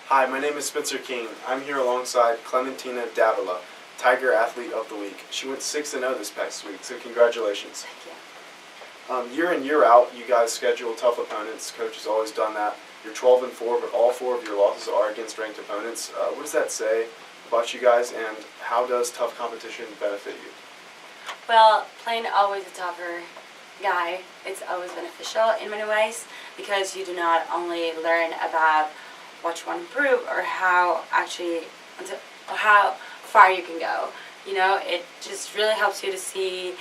Hi, my name is Spencer King. I'm here alongside Clementina Davila, Tiger Athlete of the Week. She went 6-0 this past week, so congratulations. Thank you. Year in, year out, you guys schedule tough opponents. Coach has always done that. You're 12-4, but all 4 of your losses are against ranked opponents. What does that say about you guys, and how does tough competition benefit you? Well, playing always a tougher guy, it's always beneficial in many ways because you do not only learn about what you want to improve or how far you can go. You know, it just really helps you to see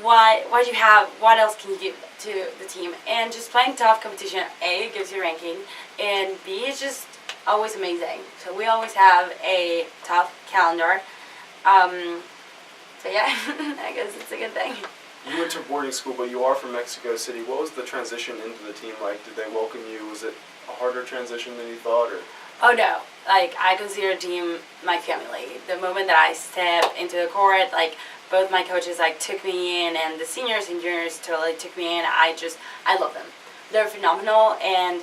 what you have, what else can you give to the team. And just playing tough competition, A, it gives you ranking, and B, it's just always amazing. So we always have a tough calendar. So yeah, I guess it's a good thing. You went to boarding school, but you are from Mexico City. What was the transition into the team like? Did they welcome you? Was it a harder transition than you thought? Or? Oh no, like I consider the team my family. The moment that I stepped into the court, like both my coaches like took me in, and the seniors and juniors totally took me in. I love them. They're phenomenal, and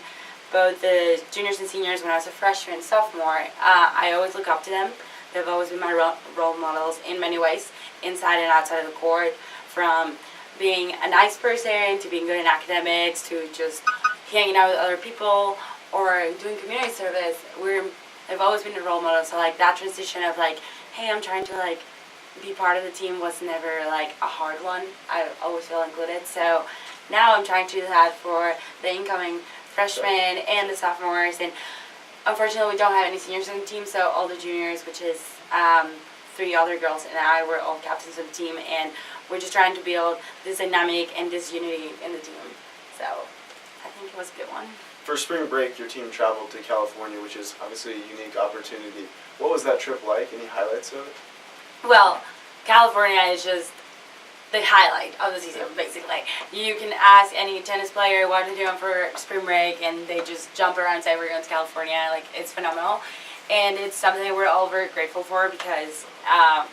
both the juniors and seniors when I was a freshman and sophomore, I always look up to them. They've always been my role models in many ways, inside and outside of the court, from being a nice person to being good in academics to just hanging out with other people or doing community service. They've always been a role model. So like that transition of like, hey, I'm trying to like be part of the team was never like a hard one. I always feel included. So now I'm trying to do that for the incoming freshmen and the sophomores. And unfortunately, we don't have any seniors on the team, so all the juniors, which is 3 other girls and I, were all captains of the team, and we're just trying to build this dynamic and this unity in the team. So I think it was a good one. For spring break, your team traveled to California, which is obviously a unique opportunity. What was that trip like? Any highlights of it? Well, California is just the highlight of the season, basically. You can ask any tennis player what they're doing for spring break, and they just jump around and say, we're going to California. Like, it's phenomenal. And it's something that we're all very grateful for because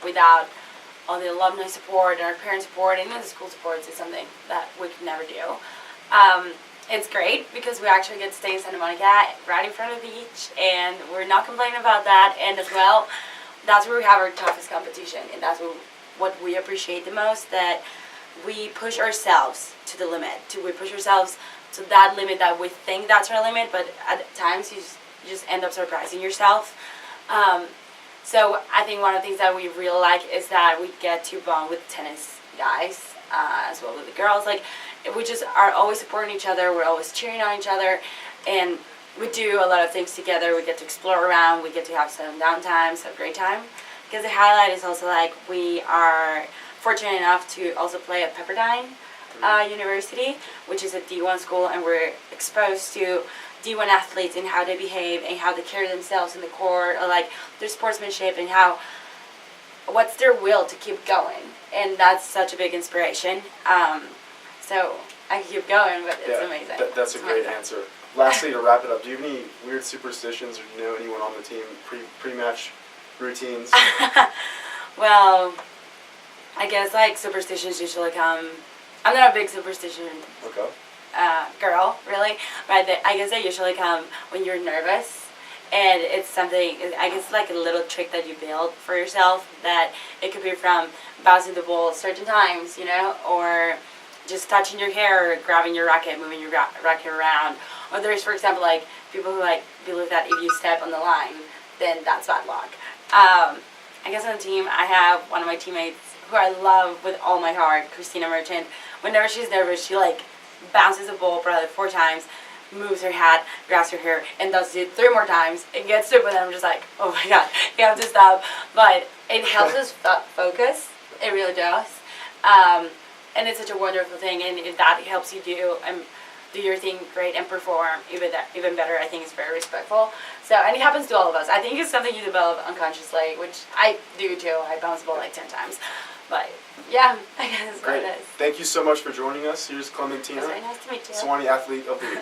without all the alumni support and our parent support and even the school support, it's something that we could never do. It's great because we actually get to stay in Santa Monica right in front of the beach, and we're not complaining about that. And as well, that's where we have our toughest competition, and that's what we appreciate the most, that we push ourselves to the limit. We push ourselves to that limit that we think that's our limit, but at times you just end up surprising yourself. So I think one of the things that we really like is that we get to bond with tennis guys as well with the girls. Like, we just are always supporting each other. We're always cheering on each other, and we do a lot of things together. We get to explore around. We get to have some downtime, have a great time. Because the highlight is also like we are fortunate enough to also play at Pepperdine University, which is a D1 school, and we're exposed to D1 athletes and how they behave and how they carry themselves in the court, or like their sportsmanship and what's their will to keep going. And that's such a big inspiration. So I keep going, but it's amazing. That's a great answer. Lastly, to wrap it up, do you have any weird superstitions, or do you know anyone on the team pre-match routines? Well, I guess like superstitions usually come. I'm not a big superstition girl, really, but I guess they usually come when you're nervous, and it's something. I guess like a little trick that you build for yourself. That it could be from bouncing the ball certain times, you know, or just touching your hair, or grabbing your racket, moving your racket around. Or there's, for example, like people who like believe that if you step on the line, then that's bad luck. I guess on the team, I have one of my teammates who I love with all my heart, Christina Merchant. Whenever she's nervous, she like bounces the ball probably 4 times, moves her hat, grabs her hair, and does it 3 more times. It gets stupid, and I'm just like, oh my god, you have to stop. But it helps us focus. It really does. And it's such a wonderful thing, and if that helps you do your thing great and perform even better, I think it's very respectful. So, and it happens to all of us. I think it's something you develop unconsciously, which I do too. I bounce the ball like 10 times. But yeah, I guess that's what it is. Thank you so much for joining us. Here's Clementina. It was very nice to meet you. Sewanee Athlete of the Week.